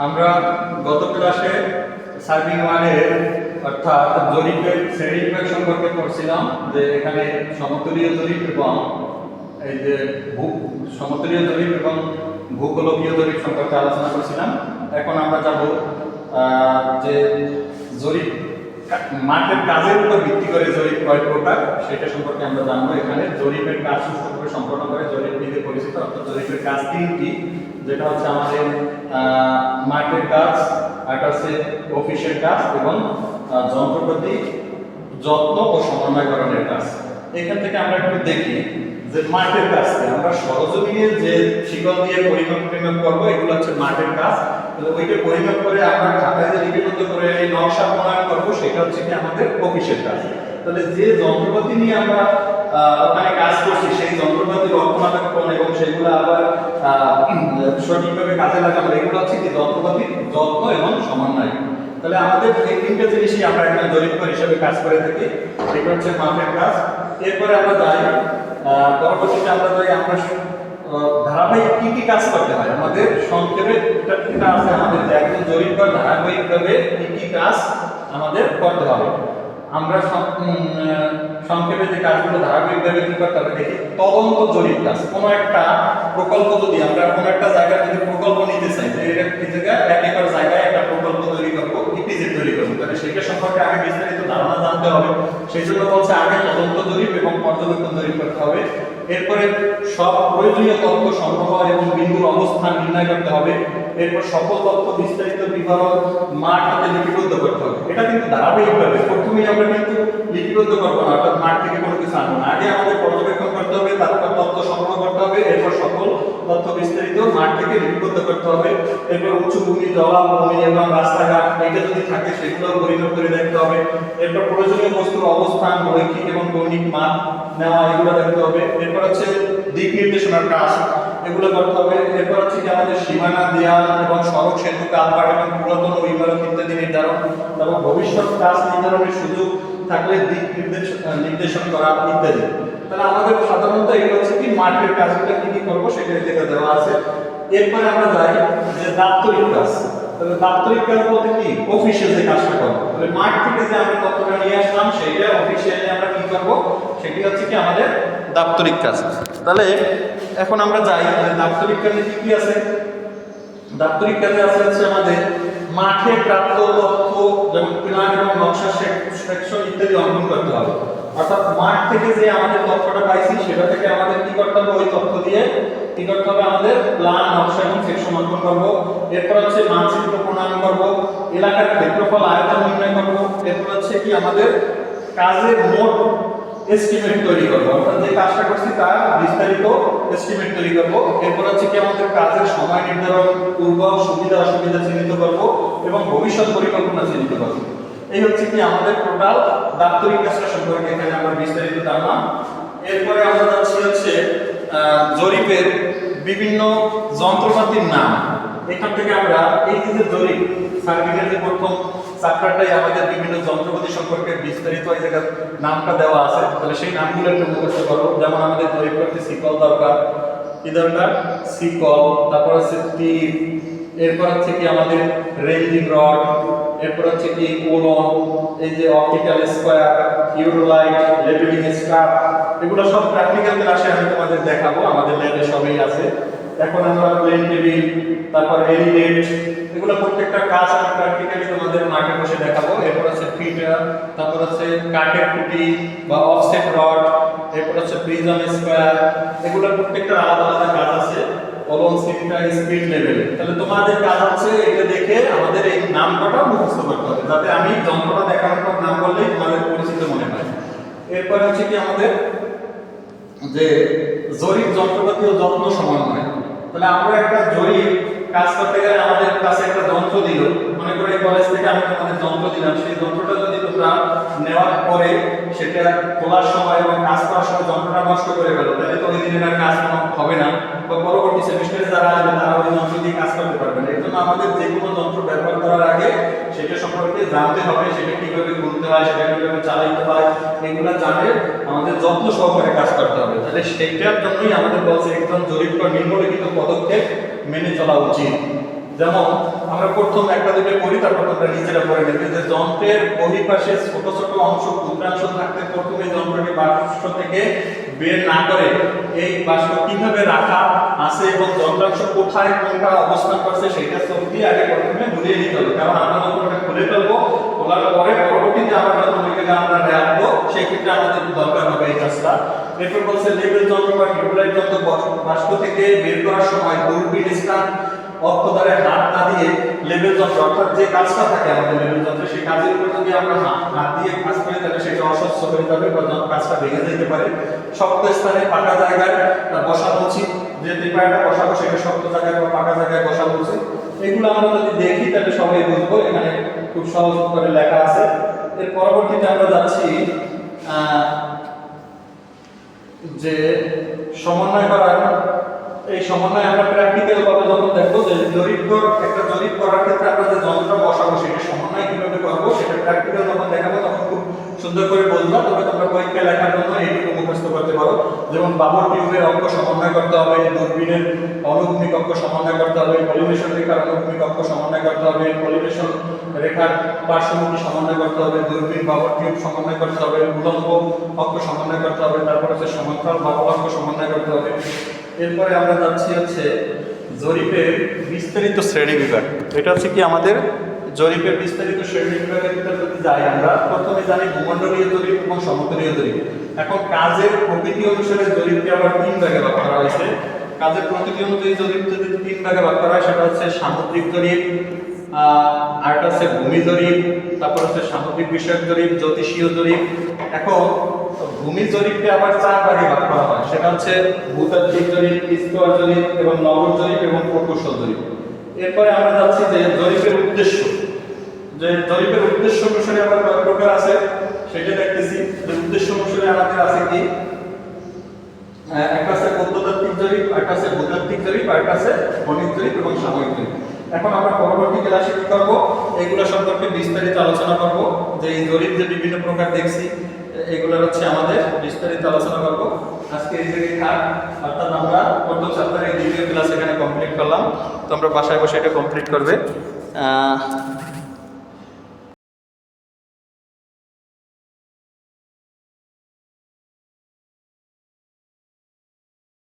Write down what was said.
আমরা গত ক্লাসে সার্ভিং ওয়ানের অর্থাৎ জরিপের শ্রেণী বিভাগ সম্পর্কে পড়ছিলাম, যে এখানে সমতলীয় জরিপ এবং এই যে সমতলীয় জরিপ এবং ভূগোলকীয় জরিপ সম্পর্কে আলোচনা করছিলাম। এখন আমরা যাব যে জরিপ মাঠের কাজের উপর ভিত্তি করে জরিপ কয় প্রকার সেটা সম্পর্কে আমরা জানবো। এখানে জরিপের কাজ সুষ্ঠুভাবে সম্পন্ন করে জরিপ বিধি পরিচিত, অর্থাৎ জরিপের কাজ তিনটি, যেটা হচ্ছে আমাদের মাঠের কাজ, একটা হচ্ছে অফিসের কাজ এবং যন্ত্রপাতি যত্ন ও সমন্বয়করণের কাজ। এখান থেকে আমরা একটু দেখি যে মাঠের কাজকে আমরা সরজমিনে যে শিকল দিয়ে পরিমাপ করবো, এগুলো হচ্ছে মাঠের কাজ। ওইটা পরিমাপ করে আমরা খাতায় যে লিপিবদ্ধ করে এই নকশা প্রণয়ন করবো, সেটা হচ্ছে কি আমাদের অফিসের কাজ। তাহলে যে যন্ত্রপাতি নিয়ে আমরা ওখানে কাজ করছি, সেই যন্ত্রপাতির রক্ষণাবেক্ষণ এবং সেগুলো আবার সঠিকভাবে কাজে লাগানো, এগুলো হচ্ছে কি যন্ত্রপাতির যত্ন এবং সমন্বয়। তাহলে আমাদের এই তিনটে জিনিসই আমরা এখানে জরিপকার হিসেবে কাজ করে থাকি। এটা হচ্ছে মাঠের কাজ। এরপরে আমরা যাই পরবর্তীতে আমরা ধারাবাহিক কি কি কাজ করতে হয় আমাদের সংক্ষেপে এটা আছে আমাদের, যে একজন জরিপকার ধারাবাহিকভাবে কি কি কাজ আমাদের করতে হবে। আমরা সংক্ষেপে যে কাজগুলো ধারাবাহিকভাবে কি করতে হবে দেখি। তদন্ত জরিপ কাজ, কোনো একটা প্রকল্প যদি আমরা কোনো একটা জায়গায় যদি প্রকল্প নিতে চাই, যে এটা কি জায়গায় 1 একর জায়গায় একটা প্রকল্প তৈরি করবো, ইপিজেড তৈরি করবো, তাহলে সেটা সম্পর্কে আগে বিস্তারিত ধারণা জানতে হবে। সেই জন্য বলছে আগে তদন্ত জরিপ এবং পর্যবেক্ষণ জরিপ করতে হবে। এরপরে সব প্রয়োজনীয় তথ্য সংগ্রহ এবং বিন্দুর অবস্থান নির্ণয় করতে হবে। এরপর সকল তথ্য বিস্তারিত বিবরণ মাঠ হাতে লিপিবদ্ধ করতে হবে। এটা কিন্তু ধারাবাহিকভাবে, প্রথমেই আমরা কিন্তু লিপিবদ্ধ করবো না, অর্থাৎ মাঠ থেকে কোনো কিছু আনবো না। আগে আমাদের পর্যবেক্ষণ করতে হবে, তারপর তথ্য সংগ্রহ করতে হবে, এরপর সকল তথ্য বিস্তারিত মাঠ থেকে লিপিবদ্ধ করতে হবে। এরপর উঁচু ভূমি, জলাভূমি এবং রাস্তাঘাট এটা যদি থাকে সেগুলো পরিমাপ করে দেখতে হবে। এরপর প্রয়োজনীয় বস্তুর অবস্থান, রৈখিক এবং কৌণিক মান নেওয়া, এগুলো দেখতে হবে। এরপর হচ্ছে দিক নির্দেশনার কাজ, এগুলো করতে হবে। এরপর হচ্ছে কি আমাদের সীমানা, দেয়াল এবং সড়ক, সেতু, কালভার্ট এবং পুরাতন ইমারত ইত্যাদি নির্ধারণ, এবং ভবিষ্যৎ কাজ নির্ধারণের সুযোগ থাকলে দিক নির্দেশন করা ইত্যাদি। তাহলে আমাদের সাধারণত এগুলো হচ্ছে কি মাঠের কাজগুলো কি কি করবো সেটা এদিকে দেওয়া আছে। এরপরে আমরা যাই যে দাপ্তরিক কাজ। তাহলে দাপ্তরিক কাজ বলতে কি অফিসে যে কাজটা করবো, তাহলে মাঠ থেকে যে আমরা তথ্যটা নিয়ে আসলাম সেইটা অফিসে এনে আমরা কি করবো, সেটি হচ্ছে কি আমাদের দাপ্তরিক কাজ। তাহলে এখন আমরা যাই দাপ্তরিক কাজে কি কি আছে। দাপ্তরিক কাজে আছে হচ্ছে আমাদের মাঠে প্রাপ্ত তথ্য, যেমন প্ল্যান এবং নকশা সেকশন ইত্যাদি অঙ্কন করতে হবে। অর্থাৎ মাঠ থেকে যে আমাদের তথ্যটা পাইছি সেটা থেকে আমাদের কি করতে হবে, ওই তথ্য দিয়ে কি করতে হবে, আমাদের প্ল্যান, নকশা এবং সেকশন অঙ্কন করব। এরপর হচ্ছে মানচিত্র প্রণয়ন করব, এলাকার ক্ষেত্রফল, আয়তন নির্ণয় করব। এরপর হচ্ছে কি আমাদের কাজের মোট এস্টিমেট তৈরি করব, অর্থাৎ যে কাজটা করছি তার বিস্তারিত এস্টিমেট তৈরি করব। এরপর হচ্ছে কি আমাদের কাজের সময় নির্ধারণ, পূর্ব সুবিধা অসুবিধা চিহ্নিত করব এবং ভবিষ্যৎ পরিকল্পনা চিহ্নিত করব। এই হচ্ছে কি আমাদের টোটাল দাপ্তরিক কাজটা সম্পর্কে এখানে আমরা বিস্তারিত জানলাম। এরপরে আমরা যাচ্ছি হচ্ছে জরিপের বিভিন্ন যন্ত্রপাতির নাম। এখান থেকে আমরা এই যে জরিপ সার্ভিসের যে প্রথম চ্যাপ্টারটাই আমাদের বিভিন্ন যন্ত্রপাতি সম্পর্কে বিস্তারিত এই জায়গার নামটা দেওয়া আছে, তাহলে সেই নামগুলো একটু মুখস্থ করো। যেমন আমাদের জরিপ করতে শিকল দরকার, কি দরকার, শিকল, তারপর হচ্ছে তীর, এরপর হচ্ছে কি আমাদের রেঞ্জিং রড, এরপর হচ্ছে কি কোলন, এই যে অপটিক্যাল স্কয়ার, ইউরোলাইট, লেভেলিং স্টার, এগুলো সব প্র্যাকটিক্যাল ক্লাসে আমি তোমাদের দেখাবো, আমাদের ল্যাবে সবই আছে। এখন আমরা প্লেন টেবিল, তারপর এলিভেট, এগুলো প্রত্যেকটা কাজ আমি প্র্যাকটিক্যালি তোমাদের মাঠে বসে দেখাবো। এরপর হচ্ছে ফিটার, তারপর হচ্ছে কাঠের খুঁটি বা অফসেট রড, এরপর হচ্ছে প্রিজম স্কয়ার, এগুলো প্রত্যেকটা আলাদা আলাদা কাজ আছে। কলম, সিমটা, স্পিড লেভেল। তাহলে তোমাদের কাজ হচ্ছে এটা দেখে আমাদের এই নামটা মুখস্থ করতে হবে, যাতে আমি যন্ত্রটা দেখানোর পর নাম বললেই তোমাদের পরিচিত মনে হয়। এরপর হচ্ছে কি আমাদের যে জরিপ যন্ত্রপাতি ও যত্ন সমন্বয়। তাহলে আমরা একটা জরিপ কাজ করতে গেলে আমাদের কাছে একটা যন্ত্র দিল, মনে করে কলেজ থেকে আমি তোমাদের যন্ত্র দিলাম, সেই যন্ত্রটা যদি তোমরা নেওয়ার পরে সেটা খোলার সময় এবং কাজ করার সময় যন্ত্রটা নষ্ট করে গেল, তাহলে তো ওই দিনের আর কাজ হবে না, বা পরবর্তী সেমিস্টারে যারা আসবে তারা ওই যন্ত্র দিয়ে কাজ করতে পারবে না। এর জন্য আমাদের যে কোনো যন্ত্র ব্যবহার করার আগে সেটা সম্পর্কে জানতে হবে, সেটা কিভাবে খুলতে হয়, সেটা কিভাবে চালাইতে হয়, এগুলো জানে আমাদের যত্ন সহকারে কাজ করতে হবে। তাহলে সেইটার জন্যই আমাদের বলছে একজন জরিপকার নিম্নলিখিত পদক্ষেপ মেনে চলা উচিত। যেমন আমরা প্রথম একটা দুটো করি, তারপর তোমরা নিজেরা পড়ে নেবে যে যন্ত্রের বহিঃপাশে ছোট ছোট অংশ ক্ষুদ্রাংশ থাকতে প্রথমে যন্ত্রটি বাষ্প থেকে বের না করে এই বাষ্প কিভাবে রাখা আছে এবং যন্ত্রাংশ কোথায় কোনটা অবস্থান করছে সেটা সব দিয়ে আগে প্রথমে বুঝিয়ে নিতে হবে, কারণ আমরা যখন ওটা খুলে ফেলবো, খোলার পরে পরবর্তীতে আবার যখন ওইটাকে আমরা রাখবো সেই ক্ষেত্রে আমাদের দরকার হবে এই কাজটা। এরপর বলছে লেবেল যন্ত্র বা টিউবলাইট যন্ত্র বাষ্প থেকে বের করার সময় দূরবীন স্থান অক্ষদ্বারে হাত না দিয়ে লেবেল যন্ত্র অর্থাৎ যে কাজটা থাকে আমাদের লেবেল যন্ত্রে সেই কাজের উপর যদি আমরা হাত দিয়ে কাজ করি তাহলে সেটা অস্বচ্ছ হয়ে যাবে বা কাজটা ভেঙে যেতে পারে। শক্ত স্থানে পাকা জায়গায় বসানো উচিত, যে পেপারটা বসাবো সেটা শক্ত জায়গায় বা পাকা জায়গায় বসানো উচিত। এগুলো আমরা যদি দেখি তাহলে সবাই বুঝবো, এখানে খুব সহজ করে লেখা আছে। এর পরবর্তীতে আমরা যাচ্ছি যে সমন্বয় করার। এই সমন্বয় আমরা প্র্যাকটিক্যাল ভাবে যখন দেখবো যে একটা জরিপ করার ক্ষেত্রে আমরা যে যন্ত্রটা বসাবো সেটা সমন্বয় কিভাবে করবো সেটা প্র্যাকটিক্যাল যখন দেখাবো তখন খুব সুন্দর করে বলবো। তবে তোমরা পরীক্ষায় লেখার জন্য এইটুকু মুখস্থ করতে পারো, যেমন বাবর টিউবের অঙ্ক সমন্বয় করতে হবে, দূরবীনের অনুভূমিক অঙ্ক সমন্বয় করতে হবে, কলিমেশন রেখার অনুভূমিক অঙ্ক সমন্বয় করতে হবে, কলিমেশন রেখার পার্শ্বমুখী সমন্বয় করতে হবে, দূরবীন বাবর টিউব সমন্বয় করতে হবে, উলম্ব অঙ্ক সমন্বয় করতে হবে, তারপর হচ্ছে সমান্তরাল বাবর অঙ্ক সমন্বয় করতে হবে। এরপরে আমরা যাচ্ছি হচ্ছে জরিপের বিস্তারিত শ্রেণী বিভাগ। এটা হচ্ছে কি আমাদের জরিপের বিস্তারিত শ্রেণী বিভাগের ভিতরে যদি যাই, আমরা প্রথমে জানি ভূমণ্ডলীয় জরিপ এবং সমতলীয় জরিপ। এখন কাজের প্রকৃতি অনুসারে জরিপকে আবার 3 ভাগে ভাগ করা হয়েছে। কাজের প্রকৃতি অনুযায়ী জরিপ যদি 3 ভাগে ভাগ করা হয় সেটা হচ্ছে সামুদ্রিক জরিপ, আরেকটা হচ্ছে ভূমি জরিপ, তারপর হচ্ছে সামুদ্রিক বিষয়ক জরিপ, জ্যোতিষীয় জরিপ। এখন ভূমি জরিপকে আবার 4 ভাগে ভাগ করা হয়, সেটা হচ্ছে ভূতাত্ত্বিক জরিপ, স্তর জরিপ এবং নগর জরিপ এবং প্রকৌশল জরিপ। এরপরে আমরা যাচ্ছি যে জরিপের উদ্দেশ্য, যে জরিপের উদ্দেশ্য অনুসারে আবার কয় প্রকার আছে সেটা দেখতেছি। যে উদ্দেশ্য অনুসারে আমাদের আছে কি, একটা আছে প্রত্নতাত্ত্বিক জরিপ, একটা আছে ভূতাত্ত্বিক জরিপ, আর একটা আছে খনিজ জরিপ এবং সাময়িক জরিপ। এখন আমরা পরবর্তী ক্লাসে কি করব, এগুলো সম্পর্কে বিস্তারিত আলোচনা করব। যে এই জরিপ যে বিভিন্ন প্রকার দেখছি এগুলো হচ্ছে আমাদের বিস্তারিত আলোচনা করব। আজকে এই জায়গায় থাক, অর্থাৎ আমরা প্রথম সপ্তাহের দ্বিতীয় ক্লাস এখানে কমপ্লিট করলাম। তো আমরা বাসায় বসে এটা কমপ্লিট করবে।